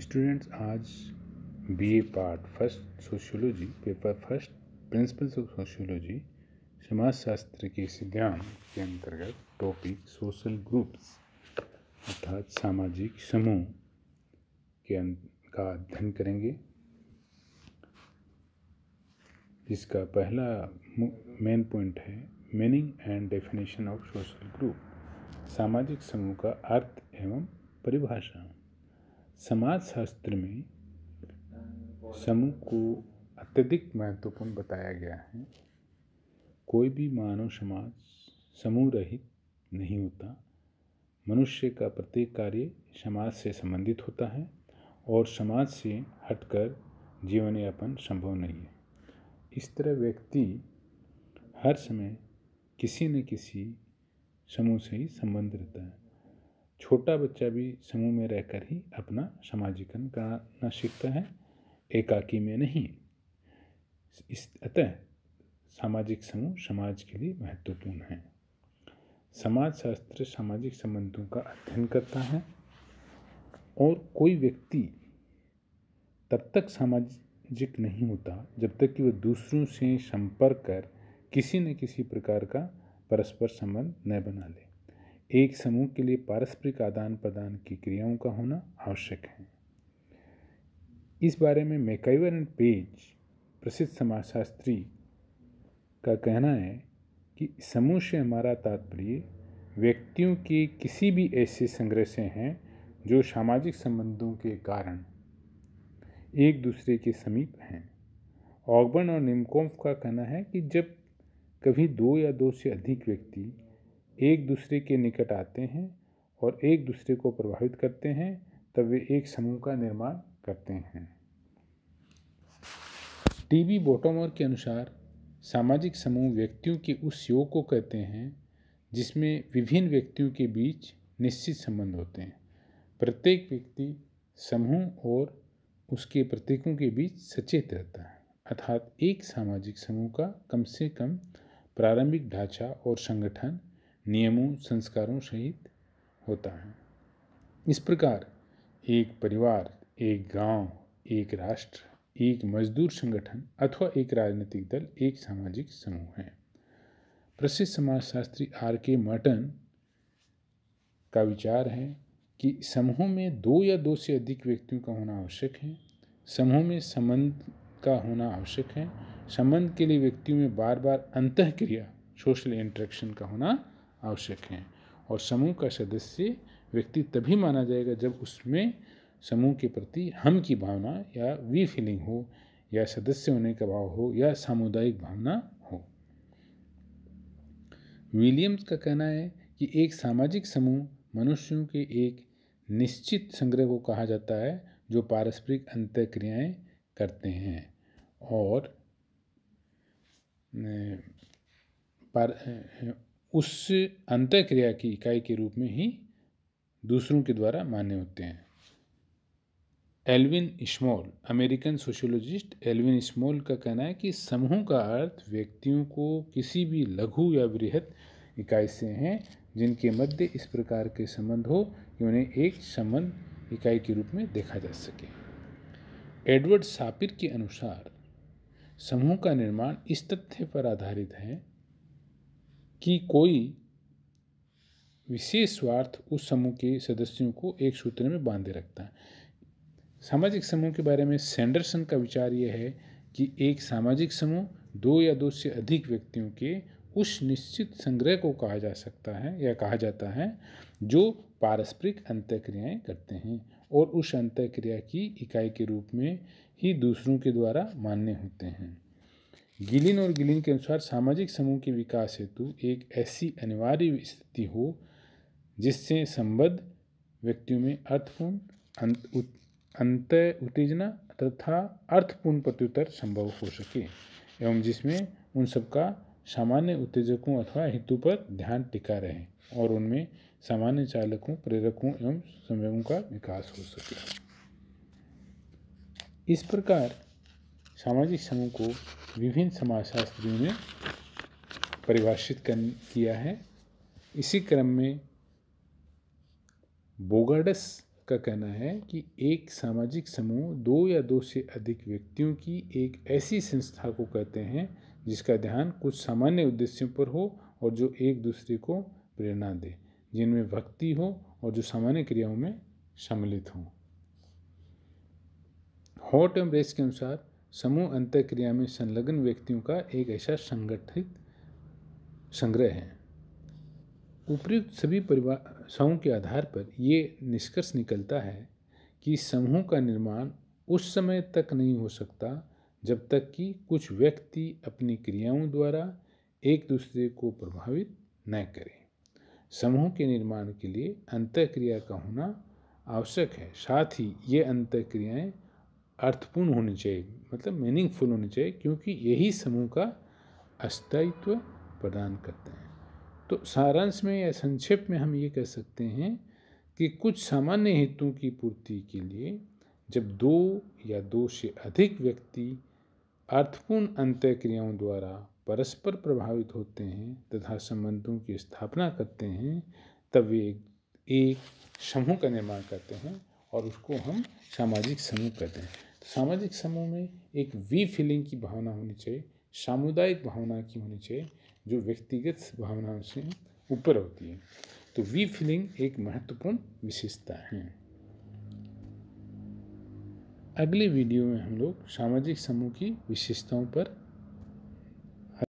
Students, आज BA part first sociology paper first principles of sociology समाजशास्त्र के सिद्धांत के अंतर्गत टॉपिक सोशल ग्रुप्स अर्थात सामाजिक समूह का अध्ययन करेंगे। इसका पहला मेन पॉइंट है meaning and definition of social group. सामाजिक समूह का अर्थ एवं परिभाषा। समाजशास्त्र में समूह को अत्यधिक महत्वपूर्ण बताया गया है। कोई भी मानव समाज समूह रहित नहीं होता। मनुष्य का प्रत्येक कार्य समाज से संबंधित होता है और समाज से हटकर जीवन यापन संभव नहीं है। इस तरह व्यक्ति हर समय किसी न किसी समूह से ही संबंध रहता है। छोटा बच्चा भी समूह में रहकर ही अपना सामाजिकरण करना सीखता है, एकाकी में नहीं। अतः सामाजिक समूह समाज के लिए महत्वपूर्ण है। समाजशास्त्र सामाजिक संबंधों का अध्ययन करता है और कोई व्यक्ति तब तक सामाजिक नहीं होता जब तक कि वह दूसरों से संपर्क कर किसी न किसी प्रकार का परस्पर संबंध न बना ले। एक समूह के लिए पारस्परिक आदान प्रदान की क्रियाओं का होना आवश्यक है। इस बारे में मैकाइवर एंड पेज प्रसिद्ध समाजशास्त्री का कहना है कि समूह से हमारा तात्पर्य व्यक्तियों के किसी भी ऐसे संग्रह से हैं जो सामाजिक संबंधों के कारण एक दूसरे के समीप हैं। ऑगबर्न और निमकोम्फ का कहना है कि जब कभी दो या दो से अधिक व्यक्ति एक दूसरे के निकट आते हैं और एक दूसरे को प्रभावित करते हैं तब वे एक समूह का निर्माण करते हैं। टीबी बॉटोमर के अनुसार सामाजिक समूह व्यक्तियों के उस योग को कहते हैं जिसमें विभिन्न व्यक्तियों के बीच निश्चित संबंध होते हैं। प्रत्येक व्यक्ति समूह और उसके प्रतीकों के बीच सचेत रहता है, अर्थात एक सामाजिक समूह का कम से कम प्रारंभिक ढांचा और संगठन नियमों संस्कारों सहित होता है। इस प्रकार एक परिवार, एक गांव, एक राष्ट्र, एक मजदूर संगठन अथवा एक राजनीतिक दल एक सामाजिक समूह है। प्रसिद्ध समाजशास्त्री R.K. मर्टन का विचार है कि समूह में दो या दो से अधिक व्यक्तियों का होना आवश्यक है। समूह में संबंध का होना आवश्यक है। संबंध के लिए व्यक्तियों में बार बार अंतःक्रिया सोशल इंटरेक्शन का होना आवश्यक है और समूह का सदस्य व्यक्ति तभी माना जाएगा जब उसमें समूह के प्रति हम की भावना या वी फीलिंग हो या सदस्य होने का भाव हो या सामुदायिक भावना हो। विलियम्स का कहना है कि एक सामाजिक समूह मनुष्यों के एक निश्चित संग्रह को कहा जाता है जो पारस्परिक अंतःक्रियाएं करते हैं और उस अंतःक्रिया की इकाई के रूप में ही दूसरों के द्वारा मान्य होते हैं। Alvin Small, American sociologist Alvin Small का कहना है कि समूह का अर्थ व्यक्तियों को किसी भी लघु या बृहत इकाई से हैं जिनके मध्य इस प्रकार के संबंध हो कि उन्हें एक संबंध इकाई के रूप में देखा जा सके। एडवर्ड सापिर के अनुसार समूह का निर्माण इस तथ्य पर आधारित है कि कोई विशेष स्वार्थ उस समूह के सदस्यों को एक सूत्र में बांधे रखता है। सामाजिक समूह के बारे में सैंडरसन का विचार यह है कि एक सामाजिक समूह दो या दो से अधिक व्यक्तियों के उस निश्चित संग्रह को कहा जा सकता है या कहा जाता है जो पारस्परिक अंतःक्रियाएं करते हैं और उस अंतःक्रिया की इकाई के रूप में ही दूसरों के द्वारा मान्य होते हैं। गिलिन और गिलिन के अनुसार सामाजिक समूह के विकास हेतु एक ऐसी अनिवार्य स्थिति हो जिससे संबद्ध व्यक्तियों में अर्थपूर्ण अंतः उत्तेजना तथा अर्थपूर्ण प्रत्युत्तर संभव हो सके एवं जिसमें उन सबका सामान्य उत्तेजकों अथवा हेतु पर ध्यान टिका रहे और उनमें सामान्य चालकों, प्रेरकों एवं संवेगों का विकास हो सके। इस प्रकार सामाजिक समूह को विभिन्न समाजशास्त्रियों ने परिभाषित किया है। इसी क्रम में बोगार्डस का कहना है कि एक सामाजिक समूह दो या दो से अधिक व्यक्तियों की एक ऐसी संस्था को कहते हैं जिसका ध्यान कुछ सामान्य उद्देश्यों पर हो और जो एक दूसरे को प्रेरणा दे, जिनमें भक्ति हो और जो सामान्य क्रियाओं में सम्मिलित हों। हॉट एवं रेस के अनुसार समूह अंतःक्रिया में संलग्न व्यक्तियों का एक ऐसा संगठित संग्रह है। उपयुक्त सभी परिभाषाओं के आधार पर ये निष्कर्ष निकलता है कि समूह का निर्माण उस समय तक नहीं हो सकता जब तक कि कुछ व्यक्ति अपनी क्रियाओं द्वारा एक दूसरे को प्रभावित न करें। समूह के निर्माण के लिए अंतःक्रिया का होना आवश्यक है, साथ ही ये अंतःक्रियाएं अर्थपूर्ण होनी चाहिए, मतलब मीनिंगफुल होनी चाहिए, क्योंकि यही समूह का अस्थायित्व प्रदान करते हैं। तो सारांश में या संक्षेप में हम ये कह सकते हैं कि कुछ सामान्य हेतुओं की पूर्ति के लिए जब दो या दो से अधिक व्यक्ति अर्थपूर्ण अंतःक्रियाओं द्वारा परस्पर प्रभावित होते हैं तथा संबंधों की स्थापना करते हैं, तब वे एक समूह का निर्माण करते हैं और उसको हम सामाजिक समूह कहते हैं। तो सामाजिक समूह में एक वी फीलिंग की भावना होनी चाहिए, सामुदायिक भावना की होनी चाहिए, जो व्यक्तिगत भावनाओं से ऊपर होती है। तो वी फीलिंग एक महत्वपूर्ण विशेषता है। अगले वीडियो में हम लोग सामाजिक समूह की विशेषताओं पर